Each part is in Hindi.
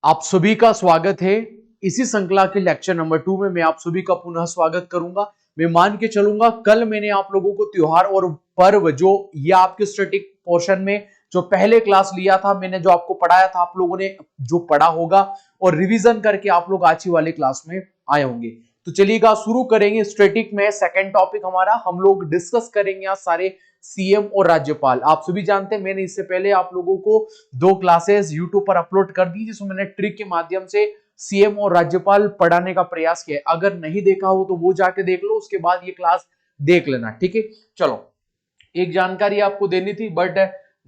आप सभी का स्वागत है। इसी श्रृंखला के लेक्चर नंबर 2 में मैं आप सभी का पुनः स्वागत करूंगा। मैं मान के चलूंगा कल मैंने आप लोगों को त्योहार और पर्व जो ये आपके स्टैटिक पोर्शन में जो पहले क्लास लिया था, मैंने जो आपको पढ़ाया था, आप लोगों ने जो पढ़ा होगा और रिवीजन करके आप लोग आज ही वाले क्लास में आए होंगे। तो चलिएगा शुरू करेंगे। स्टैटिक में सेकंड टॉपिक हमारा हम लोग डिस्कस करेंगे आज सारे सीएम और राज्यपाल। आप सभी जानते हैं मैंने इससे पहले आप लोगों को 2 क्लासेस यूट्यूब पर अपलोड कर दी जिसमें मैंने ट्रिक के माध्यम से सीएम और राज्यपाल पढ़ाने का प्रयास किया। अगर नहीं देखा हो तो वो जाके देख लो, उसके बाद ये क्लास देख लेना, ठीक है। चलो, एक जानकारी आपको देनी थी, बट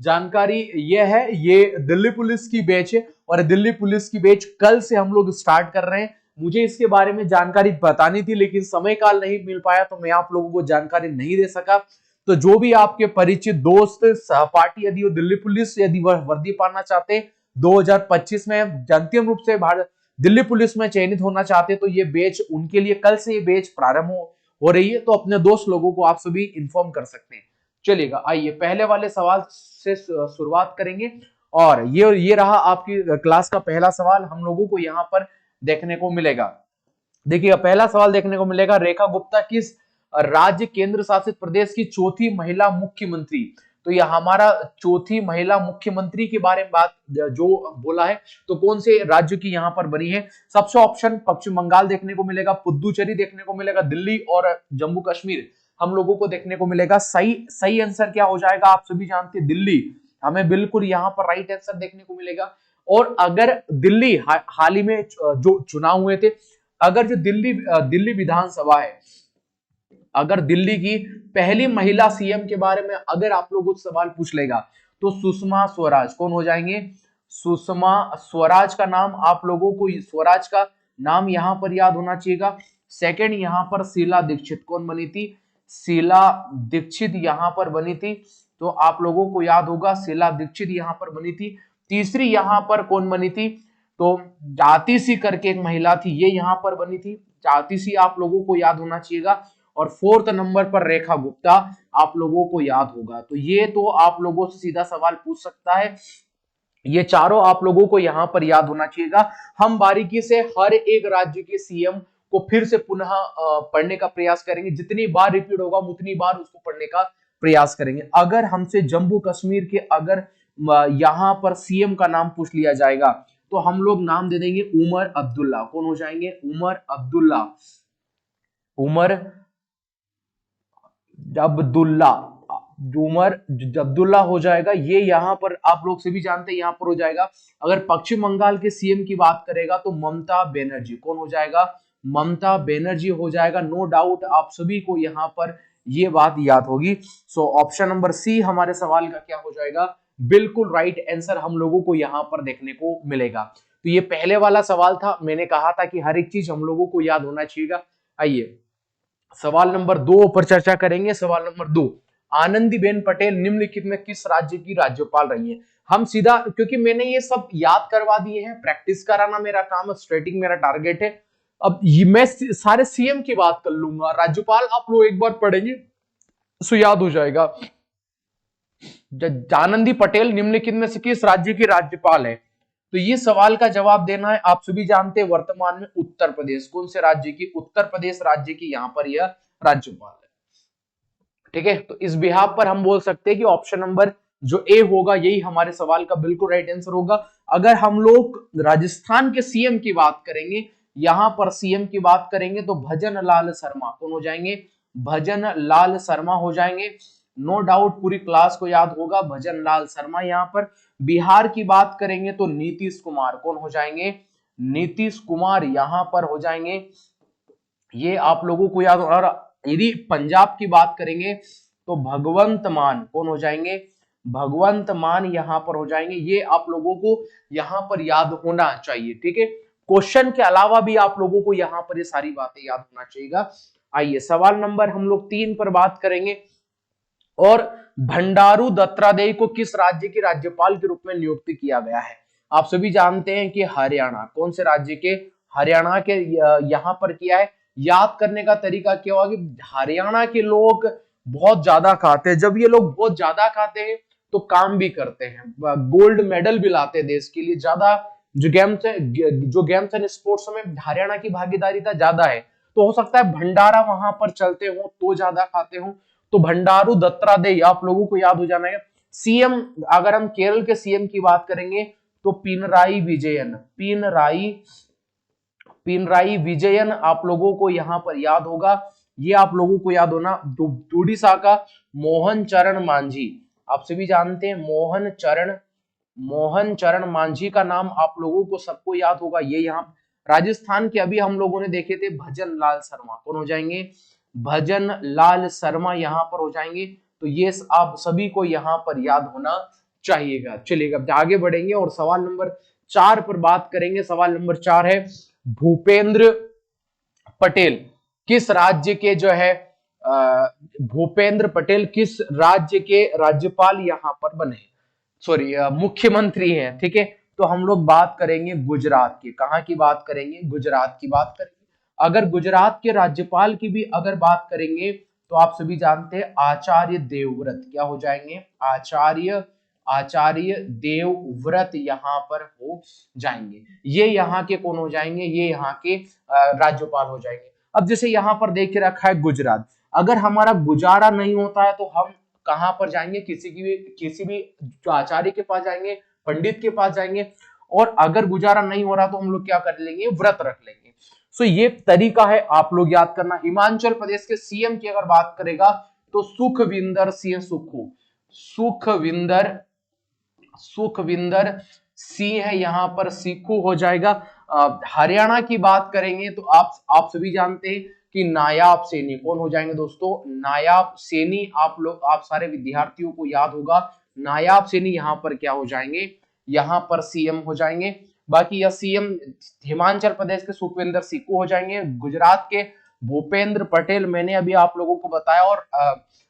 जानकारी ये है, ये दिल्ली पुलिस की बैच है और दिल्ली पुलिस की बैच कल से हम लोग स्टार्ट कर रहे हैं। मुझे इसके बारे में जानकारी बतानी थी लेकिन समय काल नहीं मिल पाया तो मैं आप लोगों को जानकारी नहीं दे सका। तो जो भी आपके परिचित दोस्त सहपाठी यदि वो दिल्ली पुलिस यदि वह वर्दी पाना चाहते हैं 2025 में अंतिम रूप से भारत दिल्ली पुलिस में चयनित होना चाहते हैं तो ये बैच उनके लिए कल से ये बैच प्रारंभ हो रही है। तो अपने दोस्त लोगों को आप सभी इन्फॉर्म कर सकते हैं। चलिएगा, आइए पहले वाले सवाल से शुरुआत करेंगे और ये रहा आपकी क्लास का पहला सवाल हम लोगों को यहाँ पर देखने को मिलेगा। देखिए पहला सवाल देखने को मिलेगा, रेखा गुप्ता किस राज्य केंद्र शासित प्रदेश की चौथी महिला मुख्यमंत्री। तो यह हमारा चौथी महिला मुख्यमंत्री के बारे में बात जो बोला है तो कौन से राज्य की यहाँ पर बनी है। सबसे ऑप्शन पश्चिम बंगाल देखने को मिलेगा, पुदुचेरी देखने को मिलेगा, दिल्ली और जम्मू कश्मीर हम लोगों को देखने को मिलेगा। सही आंसर क्या हो जाएगा, आप सभी जानते हैं दिल्ली, हमें बिल्कुल यहाँ पर राइट आंसर देखने को मिलेगा। और अगर दिल्ली हाल ही में जो चुनाव हुए थे, अगर जो दिल्ली विधानसभा है, अगर दिल्ली की पहली महिला सीएम के बारे में अगर आप लोगों को सवाल पूछ लेगा तो सुषमा स्वराज कौन हो जाएंगे। सुषमा स्वराज का नाम आप लोगों को, स्वराज का नाम यहां पर याद होना चाहिएगा। सेकंड यहां पर शीला दीक्षित कौन बनी थी, शीला दीक्षित यहां पर बनी थी, तो आप लोगों को याद होगा शीला दीक्षित यहां पर बनी थी। तीसरी यहां पर कौन बनी थी, तो जाति सी करके एक महिला थी, ये यहां पर बनी थी, जाति सी आप लोगों को याद होना चाहिएगा। और फोर्थ नंबर पर रेखा गुप्ता आप लोगों को याद होगा। तो ये तो आप लोगों से सीधा सवाल पूछ सकता है, ये चारों आप लोगों को यहां पर याद होना चाहिएगा। हम बारीकी से हर एक राज्य के सीएम को फिर से पुनः पढ़ने का प्रयास करेंगे, जितनी बार रिपीट होगा उतनी बार उसको पढ़ने का प्रयास करेंगे। अगर हमसे जम्मू कश्मीर के अगर यहां पर सीएम का नाम पूछ लिया जाएगा तो हम लोग नाम दे देंगे उमर अब्दुल्ला। कौन हो जाएंगे, उमर अब्दुल्ला, उमर अब्दुल्ला, उमर अब्दुल्ला हो जाएगा। ये यहाँ पर आप लोग से भी जानते हैं, यहाँ पर हो जाएगा। अगर पश्चिम बंगाल के सीएम की बात करेगा तो ममता बनर्जी कौन हो जाएगा, ममता बनर्जी हो जाएगा। नो डाउट आप सभी को यहाँ पर ये बात याद होगी। सो ऑप्शन नंबर सी हमारे सवाल का क्या हो जाएगा, बिल्कुल राइट आंसर हम लोगों को यहाँ पर देखने को मिलेगा। तो ये पहले वाला सवाल था, मैंने कहा था कि हर एक चीज हम लोगों को याद होना चाहिए। आइए सवाल नंबर 2 पर चर्चा करेंगे। सवाल नंबर 2, आनंदीबेन पटेल निम्नलिखित में किस राज्य की राज्यपाल रही है। हम सीधा, क्योंकि मैंने ये सब याद करवा दिए हैं, प्रैक्टिस कराना मेरा काम है, स्ट्रेटिंग मेरा टारगेट है। अब मैं सारे सीएम की बात कर लूंगा, राज्यपाल आप लोग एक बार पढ़ेंगे सो याद हो जाएगा। आनंदी पटेल निम्नलिखित में से किस राज्य की राज्यपाल है। तो ये सवाल का जवाब देना है। आप सभी जानते हैं वर्तमान में उत्तर प्रदेश, कौन से राज्य की, उत्तर प्रदेश राज्य की यहां पर यह राज्यपाल है, ठीक है। तो इस बिहाफ पर हम बोल सकते हैं कि ऑप्शन नंबर जो ए होगा यही हमारे सवाल का बिल्कुल राइट आंसर होगा। अगर हम लोग राजस्थान के सीएम की बात करेंगे, यहां पर सीएम की बात करेंगे तो भजन लाल शर्मा कौन हो जाएंगे, भजन लाल शर्मा हो जाएंगे। नो डाउट पूरी क्लास को याद होगा भजन लाल शर्मा यहाँ पर। बिहार की बात करेंगे तो नीतीश कुमार कौन हो जाएंगे, नीतीश कुमार यहां पर हो जाएंगे, ये आप लोगों को याद। और यदि पंजाब की बात करेंगे तो भगवंत मान कौन हो जाएंगे, भगवंत मान यहां पर हो जाएंगे। ये आप लोगों को यहां पर याद होना चाहिए, ठीक है। क्वेश्चन के अलावा भी आप लोगों को यहां पर ये सारी बातें याद होना चाहिए। आइए सवाल नंबर हम लोग 3 पर बात करेंगे। और भंडारू दत्तात्रेय को किस राज्य के राज्यपाल के रूप में नियुक्त किया गया है। आप सभी जानते हैं कि हरियाणा, कौन से राज्य के, हरियाणा के यहां पर किया है। याद करने का तरीका क्या होगा कि हरियाणा के लोग बहुत ज्यादा खाते हैं, जब ये लोग बहुत ज्यादा खाते हैं तो काम भी करते हैं, गोल्ड मेडल भी लाते हैं देश के लिए, ज्यादा जो गेम्स एंड स्पोर्ट्स में हरियाणा की भागीदारी ज्यादा है, तो हो सकता है भंडारा वहां पर चलते हो तो ज्यादा खाते हो, तो भंडारू दत्तात्रेय आप लोगों को याद हो जाना है। सीएम, अगर हम केरल के सीएम की बात करेंगे तो पिनराई विजयन, पिनराई विजयन आप लोगों को यहां पर याद होगा। ये आप लोगों को याद होना। उड़ीसा का मोहन चरण मांझी, आप सभी जानते हैं मोहन चरण मांझी का नाम आप लोगों को सबको याद होगा। ये यहाँ राजस्थान के अभी हम लोगों ने देखे थे भजन लाल शर्मा, कौन हो जाएंगे, भजन लाल शर्मा यहाँ पर हो जाएंगे। तो ये आप सभी को यहाँ पर याद होना चाहिएगा। चलिएगा आगे बढ़ेंगे और सवाल नंबर 4 पर बात करेंगे। सवाल नंबर 4 है भूपेंद्र पटेल किस राज्य के जो है भूपेंद्र पटेल किस राज्य के राज्यपाल यहाँ पर बने, सॉरी मुख्यमंत्री है, ठीक है। तो हम लोग बात करेंगे गुजरात की, कहां की बात करेंगे, गुजरात की बात करेंगे। अगर गुजरात के राज्यपाल की भी अगर बात करेंगे तो आप सभी जानते हैं आचार्य देवव्रत, क्या हो जाएंगे, आचार्य देवव्रत यहाँ पर हो जाएंगे। ये यहाँ के कौन हो जाएंगे, ये यहाँ के राज्यपाल हो जाएंगे। अब जैसे यहाँ पर देख के रखा है गुजरात, अगर हमारा गुजारा नहीं होता है तो हम कहां पर जाएंगे, किसी भी आचार्य के पास जाएंगे, पंडित के पास जाएंगे। और अगर गुजारा नहीं हो रहा तो हम लोग क्या कर लेंगे, व्रत रख लेंगे। सो ये तरीका है आप लोग याद करना। हिमाचल प्रदेश के सीएम की अगर बात करेगा तो सुखविंदर सिंह सुक्खू, सुखविंदर सिंह है यहाँ पर सिक्खू हो जाएगा। हरियाणा की बात करेंगे तो आप सभी जानते हैं कि नायाब सैनी कौन हो जाएंगे दोस्तों, नायाब सैनी आप सारे विद्यार्थियों को याद होगा। नायाब सैनी यहाँ पर क्या हो जाएंगे, यहाँ पर सीएम हो जाएंगे। बाकी यह सीएम हिमाचल प्रदेश के सुखविंदर सिक्खू हो जाएंगे। गुजरात के भूपेंद्र पटेल मैंने अभी आप लोगों को बताया, और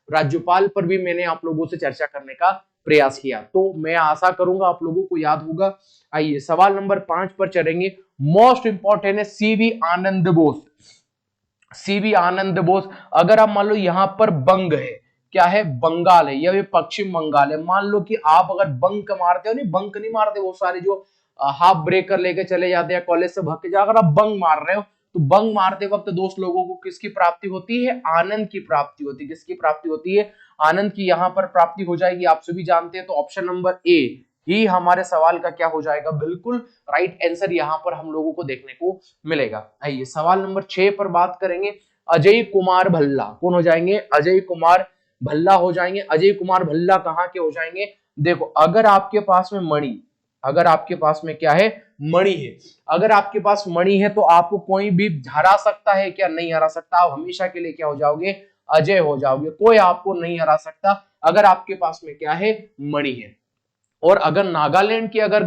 राज्यपाल पर भी मैंने आप लोगों से चर्चा करने का प्रयास किया, तो मैं आशा करूंगा आप लोगों को याद होगा। आइए सवाल नंबर 5 पर चलेंगे। मोस्ट इंपॉर्टेंट है सीवी आनंद बोस, सीवी आनंद बोस। अगर आप मान लो यहाँ पर बंग है, क्या है, बंगाल है, यह पश्चिम बंगाल है। मान लो कि आप अगर बंक मारते हो, नहीं बंक नहीं मारते, वो सारे जो हाफ ब्रेकर लेके चले जाते हैं कॉलेज से भाग के, अगर आप बंक मार रहे हो तो बंक मारते वक्त दोस्त लोगों को किसकी प्राप्ति होती है, आनंद की प्राप्ति होती है। किसकी प्राप्ति होती है, आनंद की यहाँ पर प्राप्ति हो जाएगी, आप सभी जानते हैं। तो ऑप्शन नंबर ए ही हमारे सवाल का क्या हो जाएगा, बिल्कुल राइट आंसर यहाँ पर हम लोगों को देखने को मिलेगा। आइए सवाल नंबर 6 पर बात करेंगे। अजय कुमार भल्ला कौन हो जाएंगे, अजय कुमार भल्ला हो जाएंगे। अजय कुमार भल्ला कहाँ के हो जाएंगे, देखो अगर आपके पास में मणि, अगर आपके पास में क्या है, मणि है, अगर आपके पास मणि है तो आपको कोई भी हरा सकता है क्या, नहीं हरा सकता। आप हमेशा के लिए क्या हो जाओगे, अजय हो जाओगे, कोई आपको नहीं हरा सकता अगर आपके पास में क्या है, मणि है। और अगर नागालैंड के अगर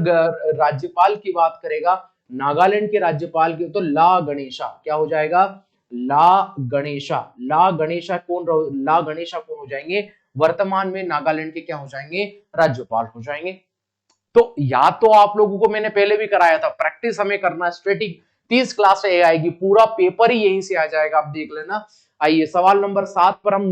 राज्यपाल की बात करेगा, नागालैंड के राज्यपाल की, तो ला गणेशा क्या हो जाएगा, ला गणेशा कौन हो जाएंगे, वर्तमान में नागालैंड के क्या हो जाएंगे, राज्यपाल हो जाएंगे। तो या तो आप लोगों को मैंने पहले भी कराया था, प्रैक्टिस हमें करना है, स्टैटिक 30 क्लास से आएगी, पूरा पेपर ही यहीं से आ जाएगा, आप देख लेना। आइए सवाल नंबर 7 पर हम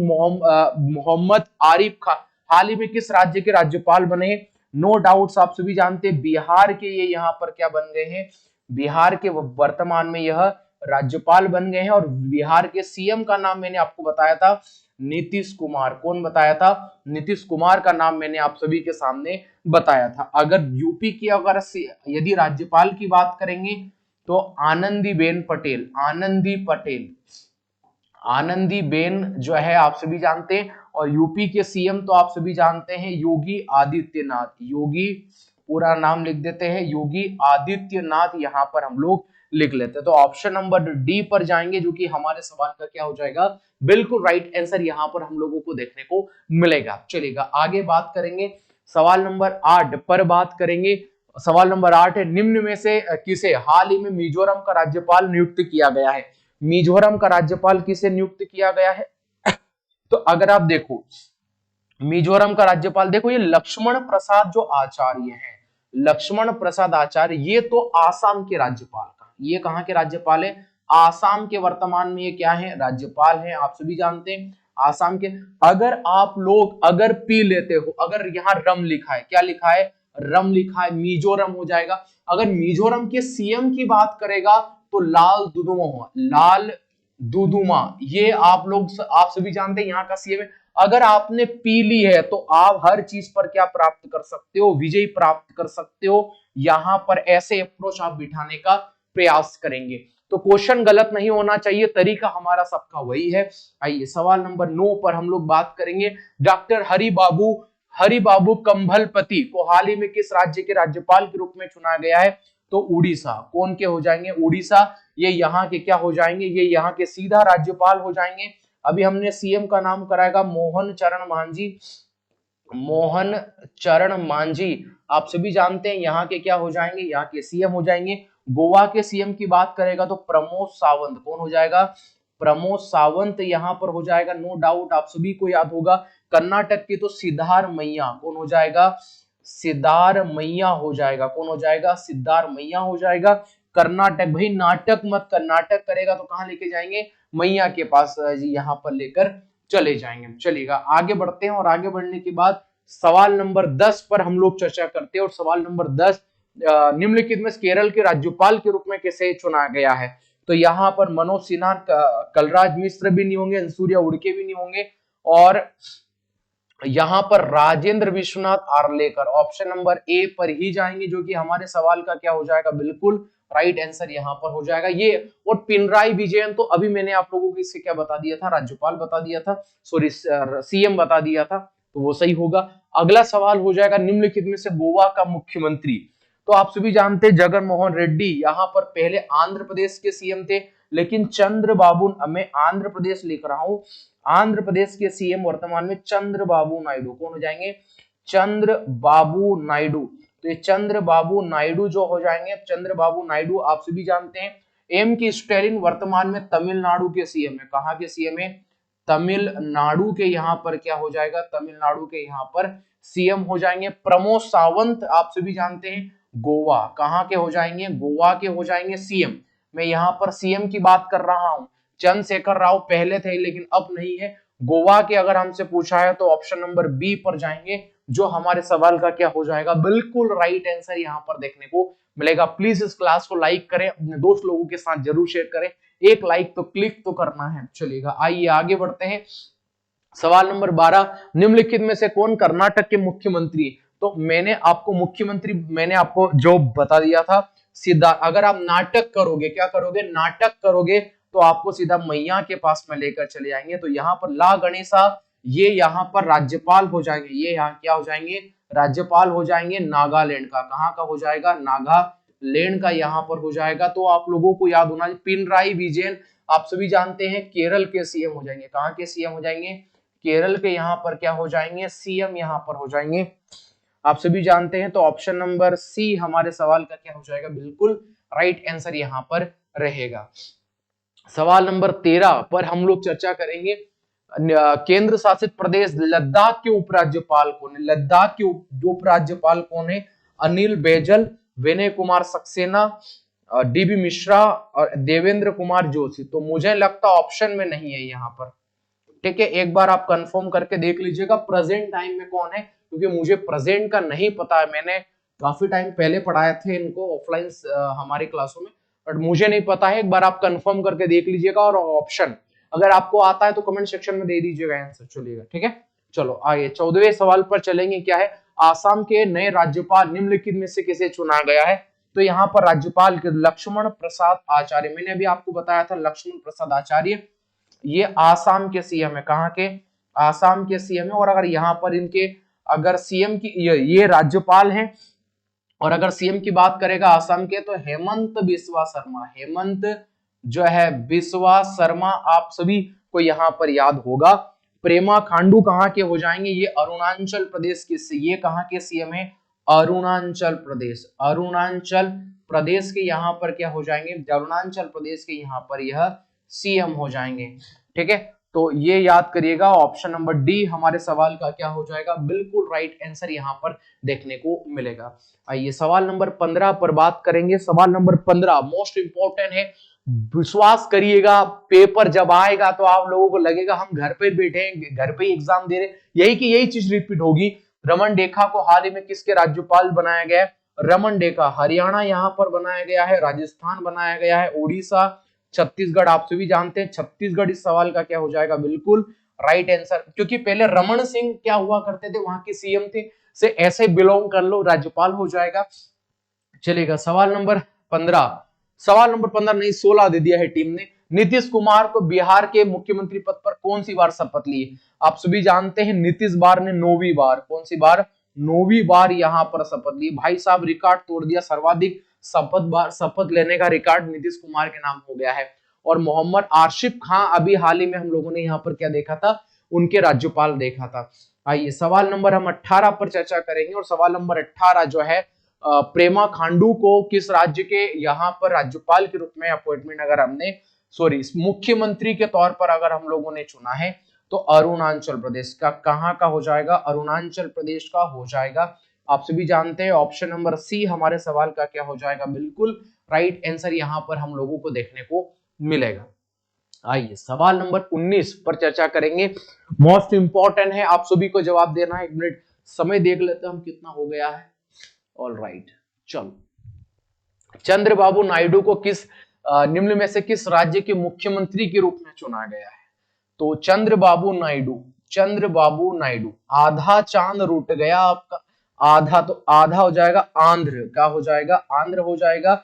मोहम्मद आरिफ खान हाल ही में किस राज्य के राज्यपाल बने, नो डाउट्स आप सभी जानते हैं बिहार के, ये यहाँ पर क्या बन गए हैं, बिहार के वर्तमान में यह राज्यपाल बन गए हैं। और बिहार के सीएम का नाम मैंने आपको बताया था, नीतीश कुमार। कौन बताया था, नीतीश कुमार का नाम मैंने आप सभी के सामने बताया था। अगर यूपी की अगर यदि राज्यपाल की बात करेंगे तो आनंदीबेन पटेल, आनंदीबेन जो है आप सभी जानते हैं। और यूपी के सीएम तो आप सभी जानते हैं योगी आदित्यनाथ, योगी पूरा नाम लिख देते हैं, योगी आदित्यनाथ यहाँ पर हम लोग लिख लेते हैं। तो ऑप्शन नंबर डी पर जाएंगे, जो कि हमारे सवाल का क्या हो जाएगा, बिल्कुल राइट आंसर यहाँ पर हम लोगों को देखने को मिलेगा। चलेगा आगे बात करेंगे, सवाल नंबर 8 पर बात करेंगे। सवाल नंबर 8 है, निम्न में से किसे हाल ही में मिजोरम का राज्यपाल नियुक्त किया गया है, मिजोरम का राज्यपाल किसे नियुक्त किया गया है। तो अगर आप देखो मिजोरम का राज्यपाल, देखो ये लक्ष्मण प्रसाद जो आचार्य हैं, लक्ष्मण प्रसाद आचार्य, ये तो आसाम के राज्यपाल का, ये कहां के राज्यपाल है, आसाम के वर्तमान में ये क्या है, राज्यपाल हैं, आप सभी जानते हैं आसाम के। अगर आप लोग अगर पी लेते हो, अगर यहाँ रम लिखा है, क्या लिखा है, रम लिखा है, मिजोरम हो जाएगा। अगर मिजोरम के सीएम की बात करेगा तो लाल दुदुमा, लाल दुदुमा, ये आप सभी जानते हैं यहाँ का सीएम है। अगर आपने पी ली है तो आप हर चीज पर क्या प्राप्त कर सकते हो, विजय प्राप्त कर सकते हो। यहां पर ऐसे अप्रोच आप बिठाने का प्रयास करेंगे। तो क्वेश्चन गलत नहीं होना चाहिए, तरीका हमारा सबका वही है। आइए सवाल नंबर 9 पर हम लोग बात करेंगे। डॉक्टर हरिबाबू कंभलपति को हाल ही में किस राज्य के राज्यपाल के रूप में चुना गया है? तो उड़ीसा। कौन के हो जाएंगे? उड़ीसा। ये यहाँ के क्या हो जाएंगे? ये यहाँ के सीधा राज्यपाल हो जाएंगे। अभी हमने सीएम का नाम कराएगा मोहन चरण मांझी, मोहन चरण मांझी आप सभी जानते हैं यहाँ के क्या हो जाएंगे? यहाँ के सीएम हो जाएंगे। गोवा के सीएम की बात करेगा तो प्रमोद सावंत। कौन हो जाएगा? प्रमोद सावंत यहाँ पर हो जाएगा, नो डाउट आप सभी को याद होगा। कर्नाटक की तो सिद्धारमैया। कौन हो जाएगा? सिद्धारमैया हो जाएगा। कौन हो जाएगा? सिद्धारमैया हो जाएगा। कर्नाटक, भाई नाटक मत कर, नाटक करेगा तो कहां लेके जाएंगे? मैया के पास जी यहाँ पर लेकर चले जाएंगे। चलिएगा आगे बढ़ते हैं, और आगे बढ़ने के बाद सवाल नंबर 10 पर हम लोग चर्चा करते हैं। और सवाल नंबर 10, निम्नलिखित में केरल के राज्यपाल के रूप में किसे चुना गया है? तो यहाँ पर मनोज सिन्हा, कलराज मिश्र भी नहीं होंगे, सूर्या उड़के भी नहीं होंगे, और यहां पर Rajendra Vishwanath Arlekar option number A पर ही जाएंगे, जो कि हमारे सवाल का क्या हो जाएगा? बिल्कुल राइट आंसर यहां पर हो जाएगा ये। और पिनराई विजयन तो अभी मैंने आप लोगों को इससे क्या बता दिया था? राज्यपाल बता दिया था, सॉरी सीएम बता दिया था, तो वो सही होगा। अगला सवाल हो जाएगा, निम्नलिखित में से गोवा का मुख्यमंत्री। तो आप सभी जानते हैं जगन मोहन रेड्डी यहाँ पर पहले आंध्र प्रदेश के सीएम थे, लेकिन चंद्रबाबू, मैं आंध्र प्रदेश लिख रहा हूं, आंध्र प्रदेश के सीएम वर्तमान में चंद्रबाबू नायडू। कौन हो जाएंगे? चंद्रबाबू नायडू। तो ये चंद्रबाबू नायडू जो हो जाएंगे, चंद्रबाबू नायडू आप सभी जानते हैं। एम के स्टैलिन वर्तमान में तमिलनाडु के सीएम है। कहां के सीएम है? तमिलनाडु के यहाँ पर क्या हो जाएगा? तमिलनाडु के यहाँ पर सीएम हो जाएंगे। प्रमोद सावंत आप सभी जानते हैं गोवा। कहां के हो जाएंगे? गोवा के हो जाएंगे सीएम। मैं यहाँ पर सीएम की बात कर रहा हूं। चंद्रशेखर राव पहले थे लेकिन अब नहीं है। गोवा के अगर हमसे पूछा है तो ऑप्शन नंबर बी पर जाएंगे, जो हमारे सवाल का क्या हो जाएगा? बिल्कुल राइट आंसर यहाँ पर देखने को मिलेगा। प्लीज इस क्लास को लाइक करें, अपने दोस्त लोगों के साथ जरूर शेयर करें, एक लाइक तो क्लिक तो करना है। चलिएगा आइए आगे बढ़ते हैं। सवाल नंबर 12, निम्नलिखित में से कौन कर्नाटक के मुख्यमंत्री? तो मैंने आपको मुख्यमंत्री, मैंने आपको जो बता दिया था सीधा, अगर आप नाटक करोगे, क्या करोगे? नाटक करोगे तो आपको सीधा मैया के पास में लेकर चले जाएंगे। तो यहाँ पर ला गणेशा, ये यहाँ पर राज्यपाल हो जाएंगे। ये यहाँ क्या हो जाएंगे? राज्यपाल हो जाएंगे नागालैंड का। कहाँ का हो जाएगा? नागालैंड का यहाँ पर हो जाएगा। तो आप लोगों को याद होना, पिनराई विजयन आप सभी जानते हैं केरल के सीएम हो जाएंगे। कहाँ के सीएम हो जाएंगे? केरल के यहाँ पर क्या हो जाएंगे? सीएम यहाँ पर हो जाएंगे, आप सभी जानते हैं। तो ऑप्शन नंबर सी हमारे सवाल का क्या हो जाएगा? बिल्कुल राइट आंसर यहाँ पर रहेगा। सवाल नंबर 13 पर हम लोग चर्चा करेंगे, केंद्र शासित प्रदेश लद्दाख के उपराज्यपाल कौन है? लद्दाख के उपराज्यपाल कौन है? अनिल बैजल, विनय कुमार सक्सेना, डीबी मिश्रा और देवेंद्र कुमार जोशी। तो मुझे लगता ऑप्शन में नहीं है यहाँ पर, ठीक है। एक बार आप कंफर्म करके देख लीजिएगा प्रेजेंट टाइम में कौन है, क्योंकि मुझे प्रेजेंट का नहीं पता है। मैंने काफी टाइम पहले पढ़ाए थे इनको ऑफलाइन हमारी क्लासों में, बट मुझे नहीं पता है। एक बार आप कंफर्म करके देख लीजिएगा, और ऑप्शन अगर आपको आता है तो कमेंट सेक्शन में दे दीजिएगा आंसर। चलिएगा ठीक है। चलो आगे 14वें सवाल पर चलेंगे। क्या है? आसाम के नए राज्यपाल निम्नलिखित में से किसे चुना गया है? तो यहाँ पर राज्यपाल के लक्ष्मण प्रसाद आचार्य, मैंने अभी आपको बताया था लक्ष्मण प्रसाद आचार्य, ये आसाम के सीएम है। कहाँ के? आसाम के सीएम है। और अगर यहाँ पर इनके अगर सीएम की ये राज्यपाल हैं, और अगर सीएम की बात करेगा आसाम के तो हेमंत बिस्वा शर्मा, हेमंत जो है बिस्वा शर्मा आप सभी को यहाँ पर याद होगा। प्रेमा खांडू कहाँ के हो जाएंगे? ये अरुणाचल प्रदेश के, ये कहाँ के सीएम है? अरुणाचल प्रदेश, अरुणाचल प्रदेश के यहाँ पर क्या हो जाएंगे? अरुणाचल प्रदेश के यहाँ पर यह सीएम हो जाएंगे, ठीक है। तो ये याद करिएगा, ऑप्शन नंबर डी हमारे सवाल का क्या हो जाएगा? बिल्कुल राइट आंसर यहाँ पर देखने को मिलेगा। आइए सवाल नंबर 15 पर बात करेंगे। सवाल नंबर 15 मोस्ट इंपॉर्टेंट है। विश्वास करिएगा पेपर जब आएगा तो आप लोगों को लगेगा हम घर पे बैठे हैं, घर पे ही एग्जाम दे रहे, यही की यही चीज रिपीट होगी। रमन डेका को हाल ही में किसके राज्यपाल बनाया गया है? रमन डेका हरियाणा यहाँ पर बनाया गया है, राजस्थान बनाया गया है, उड़ीसा, छत्तीसगढ़ आप सभी जानते हैं। छत्तीसगढ़ इस सवाल का क्या हो जाएगा? बिल्कुल राइट आंसर, क्योंकि पहले रमन सिंह क्या हुआ करते थे, वहां के सीएम थे, से ऐसे बिलोंग कर लो, राज्यपाल हो जाएगा। चलेगा सवाल नंबर 15, सवाल नंबर 15 नहीं 16 दे दिया है टीम ने। नीतीश कुमार को बिहार के मुख्यमंत्री पद पर कौन सी बार शपथ ली है? आप सभी जानते हैं नीतीश बार ने 9वीं बार, कौन सी बार? 9वीं बार यहां पर शपथ ली। भाई साहब रिकॉर्ड तोड़ दिया, सर्वाधिक शपथ लेने का रिकॉर्ड नीतीश कुमार के नाम हो गया है। और मोहम्मद आसिफ खान अभी हाल ही में हम लोगों ने यहाँ पर क्या देखा था? उनके राज्यपाल देखा था। आइए सवाल नंबर हम 18 पर चर्चा करेंगे, और सवाल नंबर 18 जो है प्रेमा खांडू को किस राज्य के यहाँ पर राज्यपाल के रूप में अपॉइंटमेंट अगर हमने मुख्यमंत्री के तौर पर अगर हम लोगों ने चुना है, तो अरुणाचल प्रदेश का। कहां का हो जाएगा? अरुणाचल प्रदेश का हो जाएगा। आप सभी जानते हैं ऑप्शन नंबर सी हमारे सवाल का क्या हो जाएगा? बिल्कुल राइट आंसर यहां पर हम लोगों को देखने को मिलेगा। आइए सवाल नंबर 19 पर चर्चा करेंगे, मोस्ट इंपॉर्टेंट है, आप सभी को जवाब देना है। 1 मिनट समय देख लेते हैं हम कितना हो गया है। ऑल राइट, चलो। चंद्रबाबू नायडू को किस निम्न में से किस राज्य के मुख्यमंत्री के रूप में चुना गया है? तो चंद्रबाबू नायडू, आधा चांद रूठ गया आपका, आधा तो आधा हो जाएगा आंध्र, क्या हो जाएगा? आंध्र हो जाएगा।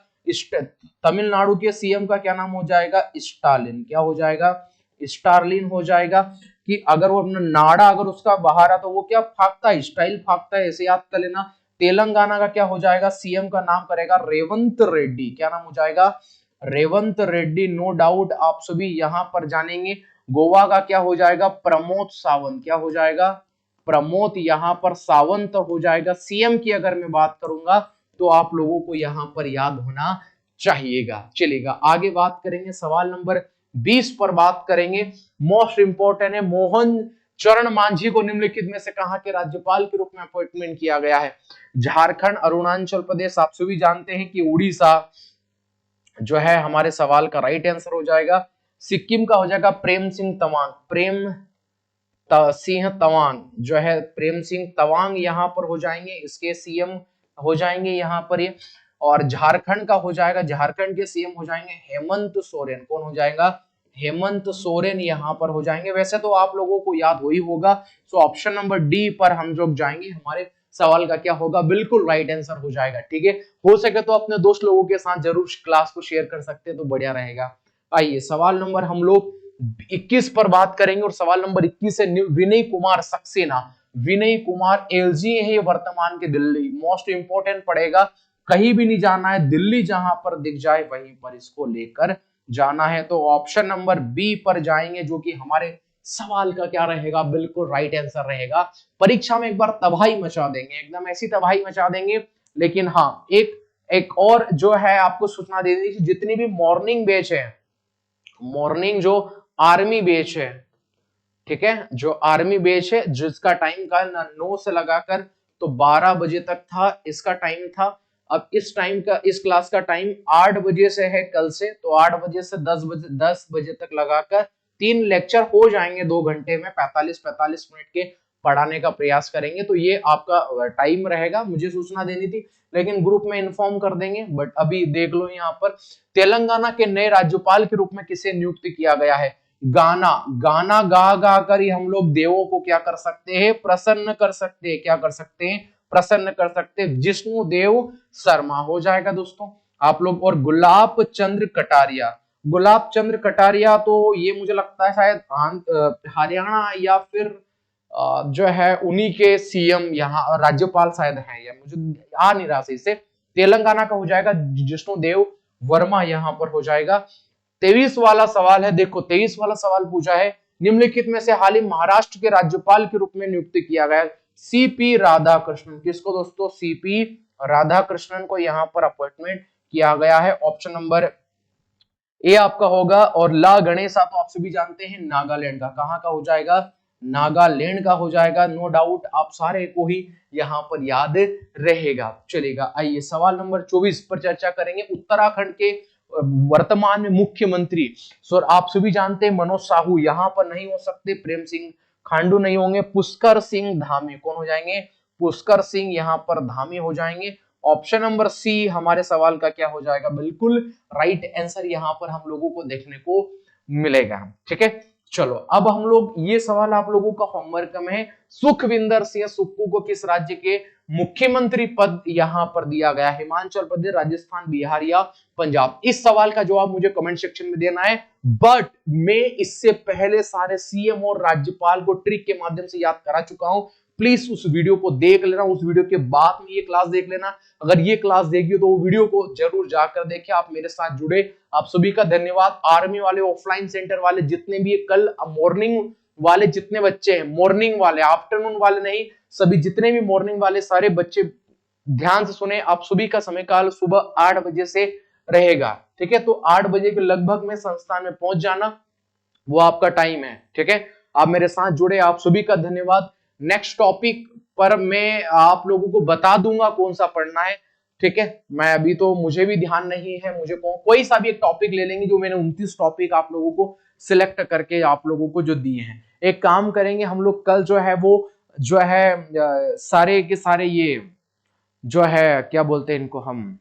तमिलनाडु के सीएम का क्या नाम हो जाएगा? स्टालिन, क्या हो जाएगा? स्टारलिन हो जाएगा। कि अगर वो अपना नाड़ा अगर उसका बाहर आ तो वो क्या फाकता है? स्टाइल फाकता है, ऐसे याद कर लेना। तेलंगाना का क्या हो जाएगा? सीएम का नाम करेगा रेवंत रेड्डी, क्या नाम हो जाएगा? रेवंत रेड्डी, नो डाउट आप सभी यहां पर जानेंगे। गोवा का क्या हो जाएगा? प्रमोद सावंत, क्या हो जाएगा? प्रमोद यहां पर सावंत हो जाएगा। सीएम की अगर मैं बात करूंगा तो आप लोगों को यहां पर याद होना चाहिएगा। चलेगा आगे बात करेंगे, सवाल नंबर 20 पर बात करेंगे। मोस्ट इंपोर्टेंट है, मोहन चरण मांझी को निम्नलिखित में से कहां के राज्यपाल के रूप में अपॉइंटमेंट किया गया है? झारखंड, अरुणाचल प्रदेश, आप सभी जानते हैं कि उड़ीसा जो है हमारे सवाल का राइट आंसर हो जाएगा। सिक्किम का हो जाएगा प्रेम सिंह तवांग जो है, प्रेम सिंह तवांग यहां पर हो जाएंगे, इसके सीएम हो जाएंगे यहां पर ये। और झारखंड का हो जाएगा, झारखंड के सीएम हो जाएंगे हेमंत सोरेन, कौन हो जाएगा? हेमंत सोरेन यहां पर हो जाएंगे। वैसे तो आप लोगों को याद हो ही होगा, सो ऑप्शन नंबर डी पर हम लोग जाएंगे, हमारे सवाल का क्या होगा? बिल्कुल राइट आंसर हो जाएगा। ठीक है, हो सके तो अपने दोस्त लोगों के साथ जरूर क्लास को शेयर कर सकते हैं तो बढ़िया रहेगा। आइए सवाल नंबर हम लोग 21 पर बात करेंगे, और सवाल नंबर 21 है विनय कुमार सक्सेना। विनय कुमार एलजी है वर्तमान के दिल्ली, मोस्ट इंपोर्टेंट पड़ेगा, कहीं भी नहीं जाना है, दिल्ली जहां पर दिख जाए वहीं पर इसको लेकर जाना है। तो ऑप्शन नंबर बी पर जाएंगे, जो कि हमारे सवाल का क्या रहेगा? बिल्कुल राइट आंसर रहेगा। परीक्षा में एक बार तबाही मचा देंगे, एकदम ऐसी तबाही मचा देंगे। लेकिन हाँ, एक और जो है आपको सूचना दे दी, जितनी भी मॉर्निंग बैच है, मॉर्निंग जो आर्मी बैच है, ठीक है, जो आर्मी बैच है जिसका टाइम का 9 से लगाकर तो 12 बजे तक था, इसका टाइम था। अब इस टाइम का, इस क्लास का टाइम 8 बजे से है कल से, तो 8 बजे से 10 बजे तक लगाकर 3 लेक्चर हो जाएंगे 2 घंटे में, 45 मिनट के पढ़ाने का प्रयास करेंगे। तो ये आपका टाइम रहेगा, मुझे सूचना देनी थी लेकिन ग्रुप में इन्फॉर्म कर देंगे। बट अभी देख लो यहाँ पर, तेलंगाना के नए राज्यपाल के रूप में किसे नियुक्त किया गया है? गाना गा गा कर ही हम लोग देवों को क्या कर सकते हैं? प्रसन्न कर सकते हैं। क्या कर सकते हैं? प्रसन्न कर सकते हैं। जिष्णु देव शर्मा हो जाएगा दोस्तों आप लोग। और गुलाब चंद्र कटारिया तो ये मुझे लगता है शायद हरियाणा या फिर जो है उन्हीं के सीएम यहाँ राज्यपाल शायद है, या मुझे आ नहीं रहा सही से। तेलंगाना का हो जाएगा जिष्णु देव वर्मा यहां पर हो जाएगा। 23 वाला सवाल है, देखो 23 वाला सवाल पूछा है, निम्नलिखित में से हाल ही महाराष्ट्र के राज्यपाल के रूप में नियुक्त किया गया सीपी राधाकृष्णन। किसको दोस्तों? सीपी राधाकृष्णन को यहां पर अपॉइंटमेंट किया गया है। ऑप्शन नंबर ए आपका होगा। और ला गणेशा तो आप सभी जानते हैं नागालैंड का, कहां का हो जाएगा? नागालैंड का हो जाएगा। नो डाउट आप सारे को ही यहां पर याद रहेगा। चलेगा, आइए सवाल नंबर 24 पर चर्चा करेंगे। उत्तराखंड के वर्तमान में मुख्यमंत्री सर आप सभी जानते हैं मनोज साहू यहां पर नहीं हो सकते, प्रेम सिंह खांडू नहीं होंगे, पुष्कर सिंह धामी कौन हो जाएंगे? पुष्कर सिंह यहाँ पर धामी हो जाएंगे। ऑप्शन नंबर सी हमारे सवाल का क्या हो जाएगा, बिल्कुल राइट आंसर यहाँ पर हम लोगों को देखने को मिलेगा। ठीक है, चलो अब हम लोग ये सवाल आप लोगों का होमवर्क में है, सुखविंदर सिंह सुक्खू को किस राज्य के मुख्यमंत्री पद यहां पर दिया गया, हिमाचल प्रदेश, राजस्थान, बिहार या पंजाब। इस सवाल का जवाब मुझे कमेंट सेक्शन में देना है, बट मैं इससे पहले सारे सीएम और राज्यपाल को ट्रिक के माध्यम से याद करा चुका हूं। प्लीज उस वीडियो को देख लेना, उस वीडियो के बाद में ये क्लास देख लेना। अगर ये क्लास देखी तो वो वीडियो को जरूर जाकर देखें। आप मेरे साथ जुड़े, आप सभी का धन्यवाद। आर्मी वाले, ऑफलाइन सेंटर वाले, जितने भी कल मॉर्निंग वाले जितने बच्चे हैं, मॉर्निंग वाले, आफ्टरनून वाले नहीं, सभी जितने भी मॉर्निंग वाले सारे बच्चे ध्यान से सुने। आप सभी का समय काल सुबह 8 बजे से रहेगा। ठीक है, तो 8 बजे के लगभग में संस्थान में पहुंच जाना, वो आपका टाइम है। ठीक है, आप मेरे साथ जुड़े, आप सभी का धन्यवाद। नेक्स्ट टॉपिक पर मैं आप लोगों को बता दूंगा कौन सा पढ़ना है। ठीक है, मैं अभी तो मुझे भी ध्यान नहीं है, मुझे कोई सा भी एक टॉपिक ले लेंगे, जो मैंने 29 टॉपिक आप लोगों को सिलेक्ट करके आप लोगों को जो दिए हैं। एक काम करेंगे हम लोग, कल जो है वो जो है सारे के सारे ये जो है क्या बोलते हैं इनको, हम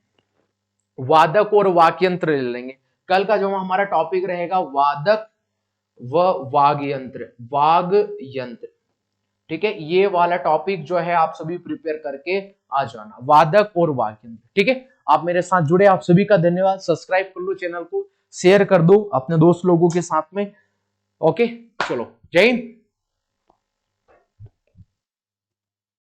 वादक और वाक्यंत्र ले लेंगे। कल का जो हमारा टॉपिक रहेगा वादक व वाग्यंत्र, वाग्यंत्र। ठीक है, ये वाला टॉपिक जो है आप सभी प्रिपेयर करके आ जाना, वादक और वाग्यंत्र। ठीक है, आप मेरे साथ जुड़े, आप सभी का धन्यवाद। सब्सक्राइब कर लो चैनल को, शेयर कर दो अपने दोस्त लोगों के साथ में। ओके, चलो, जय हिंद।